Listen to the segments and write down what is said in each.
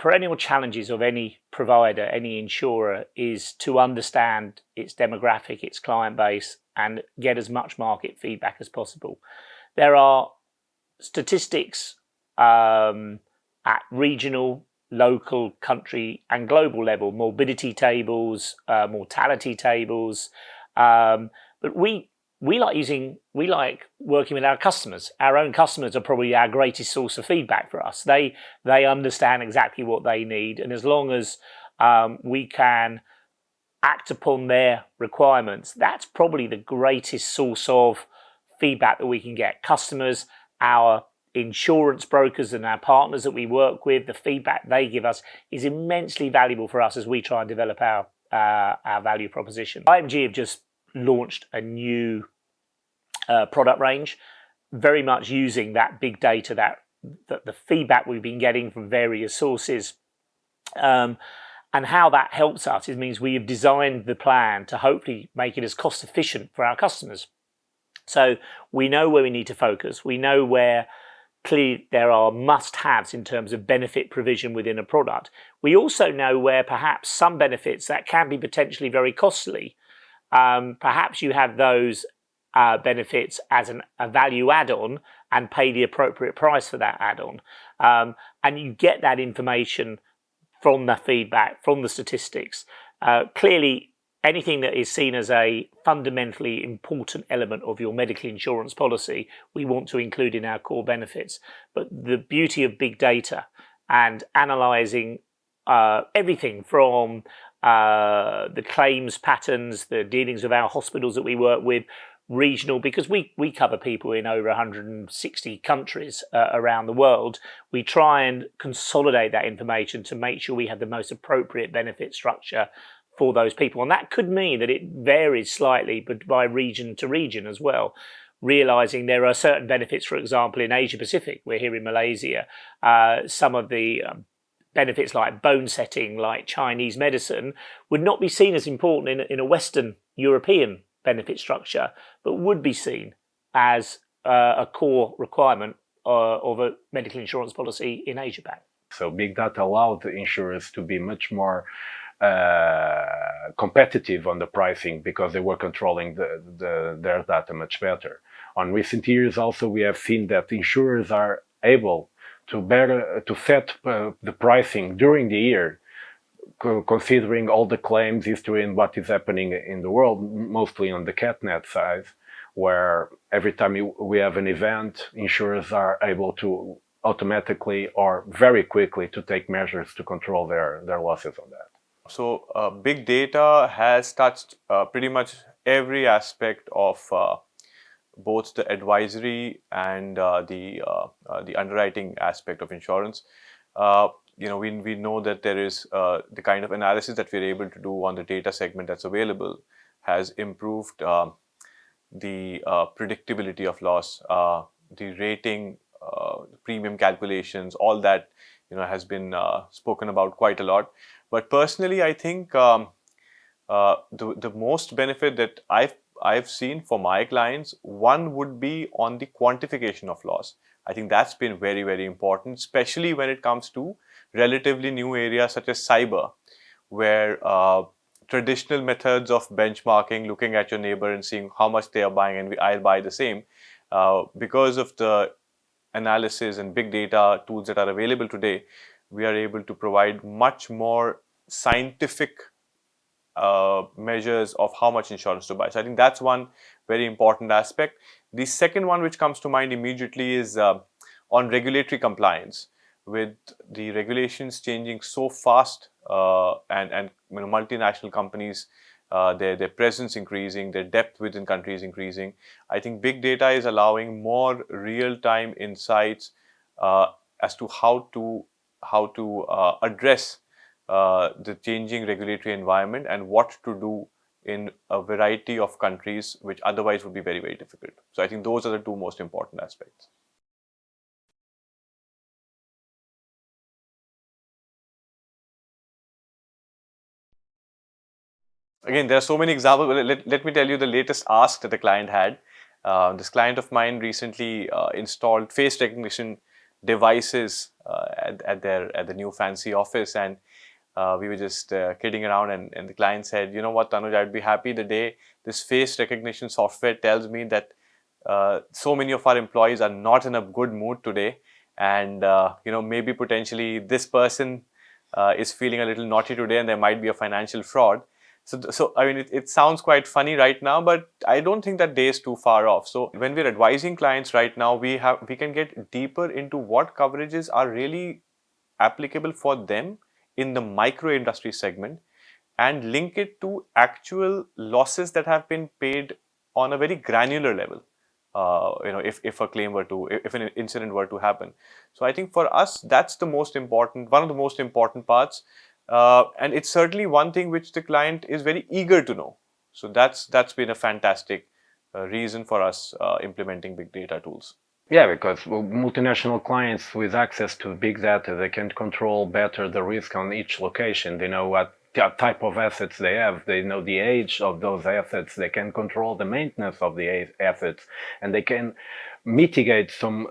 perennial challenges of any provider, any insurer, is to understand its demographic, its client base, and get as much market feedback as possible. There are statistics at regional, local, country, and global level, morbidity tables, mortality tables, but we like working with our customers. Our own customers are probably our greatest source of feedback for us. They understand exactly what they need, and as long as we can act upon their requirements, that's probably the greatest source of feedback that we can get. Customers, our insurance brokers and our partners that we work with, the feedback they give us is immensely valuable for us as we try and develop our value proposition. IMG have just launched a new product range, very much using that big data, that the feedback we've been getting from various sources. And how that helps us, it means we have designed the plan to hopefully make it as cost efficient for our customers. So we know where we need to focus. We know where clearly there are must-haves in terms of benefit provision within a product. We also know where perhaps some benefits that can be potentially very costly, perhaps you have those benefits as a value add-on and pay the appropriate price for that add-on. And you get that information from the feedback, from the statistics. Clearly, anything that is seen as a fundamentally important element of your medical insurance policy, we want to include in our core benefits. But the beauty of big data and analysing everything from the claims patterns, the dealings with our hospitals that we work with, regional, because we cover people in over 160 countries around the world. We try and consolidate that information to make sure we have the most appropriate benefit structure for those people. And that could mean that it varies slightly, but by region to region as well. Realizing there are certain benefits, for example, in Asia Pacific, we're here in Malaysia, some of the benefits like bone setting, like Chinese medicine, would not be seen as important in a Western European benefit structure, but would be seen as a core requirement of a medical insurance policy in Asia Pac. So big data allowed the insurers to be much more competitive on the pricing because they were controlling their data much better. On recent years also we have seen that insurers are able to set the pricing during the year, considering all the claims history and what is happening in the world, mostly on the CatNet side, where every time we have an event, insurers are able to automatically or very quickly to take measures to control their losses on that. So big data has touched pretty much every aspect of both the advisory and the underwriting aspect of insurance. We know that there is the kind of analysis that we're able to do on the data segment that's available has improved the predictability of loss, the rating, premium calculations, all that has been spoken about quite a lot. But personally, I think the most benefit that I've seen for my clients, one would be on the quantification of loss. I think that's been very, very important, especially when it comes to relatively new areas such as cyber, where traditional methods of benchmarking, looking at your neighbor and seeing how much they are buying and I'll buy the same, because of the analysis and big data tools that are available today, we are able to provide much more scientific measures of how much insurance to buy. So I think that's one very important aspect. The second one which comes to mind immediately is on regulatory compliance. With the regulations changing so fast and multinational companies, their presence increasing, their depth within countries increasing, I think big data is allowing more real-time insights as to how to address the changing regulatory environment and what to do in a variety of countries which otherwise would be very, very difficult. So I think those are the two most important aspects. Again, there are so many examples. Let me tell you the latest ask that the client had. This client of mine recently installed face recognition devices at the new fancy office, and we were just kidding around, and the client said, you know what, Tanuj, I'd be happy the day this face recognition software tells me that so many of our employees are not in a good mood today, and maybe potentially this person is feeling a little naughty today, and there might be a financial fraud. So I mean, it sounds quite funny right now, but I don't think that day is too far off. So when we're advising clients right now, we can get deeper into what coverages are really applicable for them in the micro industry segment, and link it to actual losses that have been paid on a very granular level. If a claim were to, if an incident were to happen. So I think for us, that's the most important, one of the most important parts. And it's certainly one thing which the client is very eager to know. So that's been a fantastic reason for us implementing big data tools. Yeah, because multinational clients with access to big data, they can control better the risk on each location. They know what type of assets they have. They know the age of those assets. They can control the maintenance of the assets, and they can mitigate some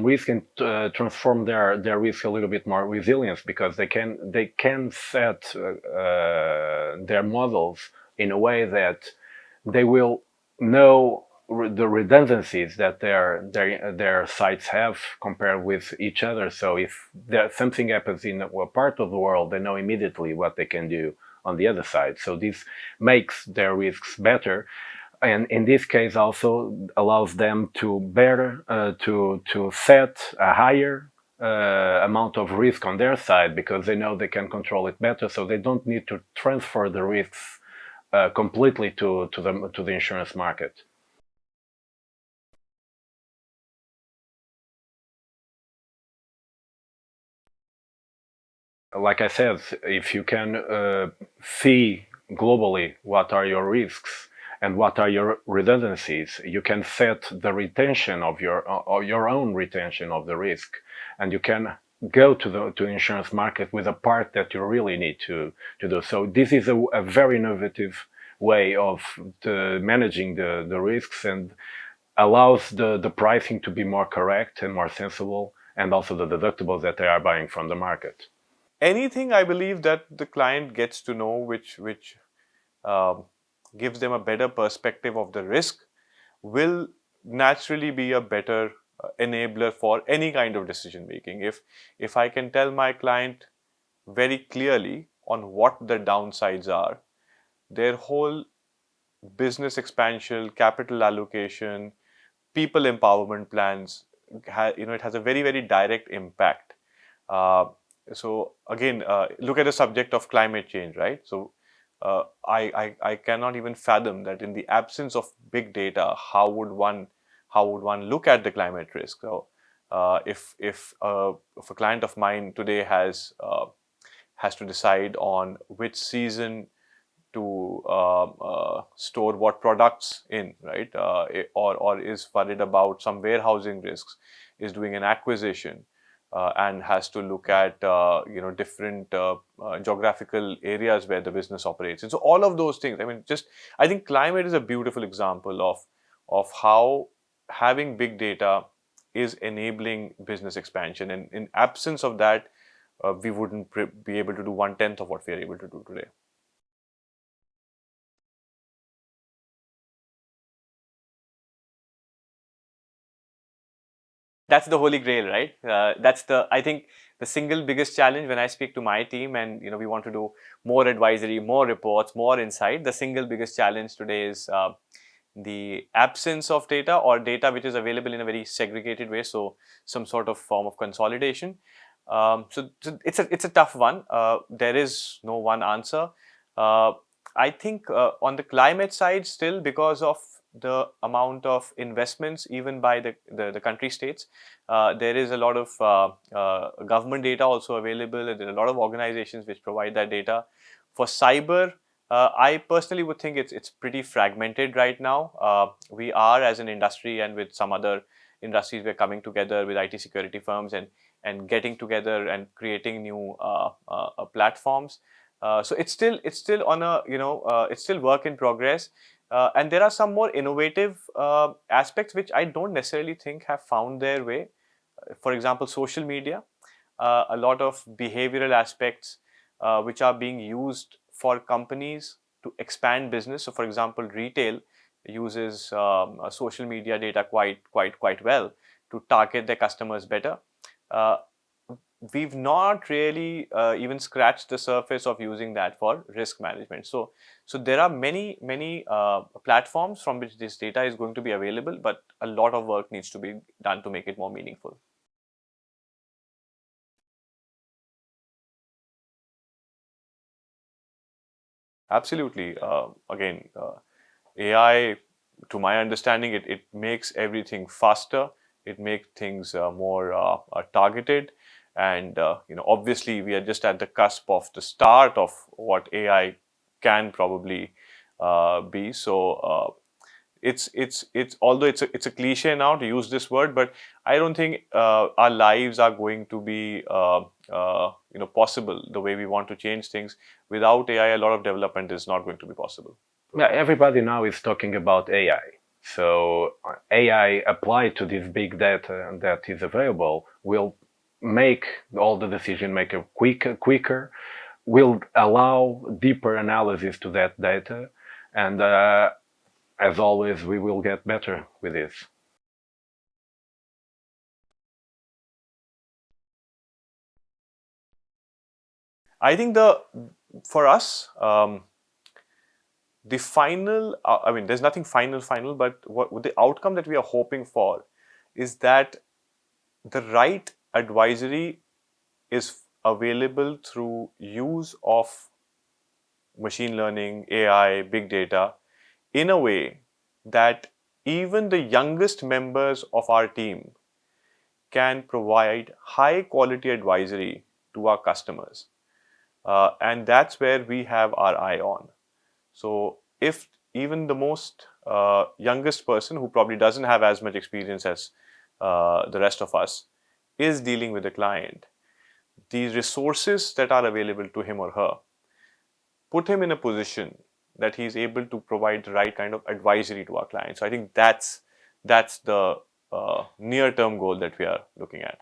risk and transform their risk a little bit more resilience, because they can set their models in a way that they will know the redundancies that their sites have compared with each other. So if something happens in a part of the world, they know immediately what they can do on the other side. So this makes their risks better, and in this case also allows them to better to set a higher amount of risk on their side, because they know they can control it better. So they don't need to transfer the risks completely to the insurance market. Like I said, if you can see globally what are your risks and what are your redundancies, you can set the retention of your own retention of the risk, and you can go to the insurance market with a part that you really need to do. So this is a very innovative way of managing the risks, and allows the pricing to be more correct and more sensible, and also the deductibles that they are buying from the market. Anything, I believe, that the client gets to know, which gives them a better perspective of the risk, will naturally be a better enabler for any kind of decision making. If I can tell my client very clearly on what the downsides are, their whole business expansion, capital allocation, people empowerment plans, it has a very, very direct impact. So again, look at the subject of climate change, right? So I cannot even fathom that in the absence of big data, how would one look at the climate risk? So if a client of mine today has to decide on which season to store what products in, right? Or is worried about some warehousing risks, is doing an acquisition, and has to look at different geographical areas where the business operates. And so all of those things, I mean, I think climate is a beautiful example of how having big data is enabling business expansion. And in absence of that, we wouldn't be able to do 1/10 of what we are able to do today. That's the holy grail, right? I think the single biggest challenge when I speak to my team, and we want to do more advisory, more reports, more insight. The single biggest challenge today is the absence of data, or data which is available in a very segregated way. So some sort of form of consolidation. So it's a tough one. There is no one answer. I think on the climate side, still, because of the amount of investments even by the country states, there is a lot of government data also available, and there are a lot of organizations which provide that data. For cyber, I personally would think it's pretty fragmented right now. We are, as an industry, and with some other industries, we're coming together with IT security firms and getting together and creating new platforms. So it's still on a it's still work in progress. And there are some more innovative aspects which I don't necessarily think have found their way. for example, social media, a lot of behavioral aspects which are being used for companies to expand business. So, for example, retail uses social media data quite well to target their customers better. We've not really even scratched the surface of using that for risk management. So there are many platforms from which this data is going to be available, but a lot of work needs to be done to make it more meaningful. Absolutely. Again, AI, to my understanding, it makes everything faster. It makes things more targeted. And obviously, we are just at the cusp of the start of what AI can probably be. So it's although it's a cliche now to use this word, but I don't think our lives are going to be possible the way we want to change things. Without AI, a lot of development is not going to be possible. Yeah, everybody now is talking about AI. So AI applied to this big data that is available will make all the decision maker quicker, will allow deeper analysis to that data, and as always, we will get better with this. I think for us, the final, I mean, there's nothing final, but what the outcome that we are hoping for is that the right advisory is available through use of machine learning, AI, big data, in a way that even the youngest members of our team can provide high quality advisory to our customers. And that's where we have our eye on. So if even the most youngest person, who probably doesn't have as much experience as the rest of us, is dealing with a client, the resources that are available to him or her put him in a position that he's able to provide the right kind of advisory to our clients. So I think that's the near-term goal that we are looking at.